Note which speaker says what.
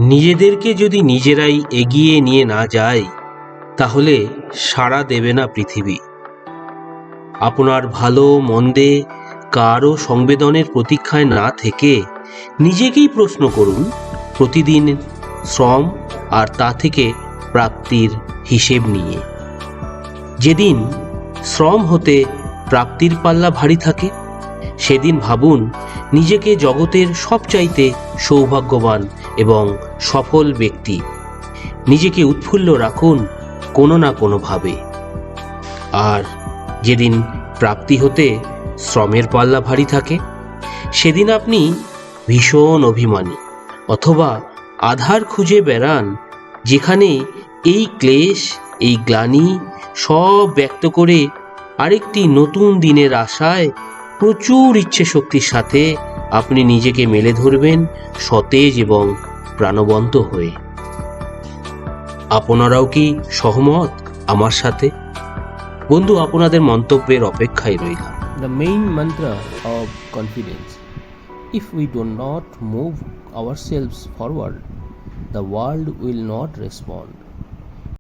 Speaker 1: নিজেদেরকে যদি নিজেরাই এগিয়ে নিয়ে না যায়, তাহলে সাড়া দেবে না পৃথিবী। আপনার ভালো মন্দে কারও সংবেদনের প্রতীক্ষায় না থেকে নিজেকেই প্রশ্ন করুন প্রতিদিন শ্রম আর তা থেকে প্রাপ্তির হিসেব নিয়ে। যেদিন শ্রম হতে প্রাপ্তির পাল্লা ভারী থাকে, সেদিন ভাবুন নিজেকে জগতের সবচাইতে সৌভাগ্যবান এবং সফল ব্যক্তি। নিজেকে উৎফুল্ল রাখুন কোনো না কোনোভাবে। আর যেদিন প্রাপ্তি হতে শ্রমের পাল্লা ভারী থাকে, সেদিন আপনি ভীষণ অভিমানী অথবা আধার খুঁজে বেড়ান, যেখানে এই ক্লেশ, এই গ্লানি সব ব্যক্ত করে আরেকটি নতুন দিনের আশায় প্রচুর ইচ্ছে শক্তির সাথে আপনি নিজেকে মেলে ধরবেন সতেজ এবং প্রাণবন্ত হয়ে। আপনারাও কি সহমত আমার সাথে? বন্ধু, আপনাদের মন্তব্যের অপেক্ষায় রইলাম।
Speaker 2: The main mantra of confidence. If we do not move ourselves forward, the world will not respond.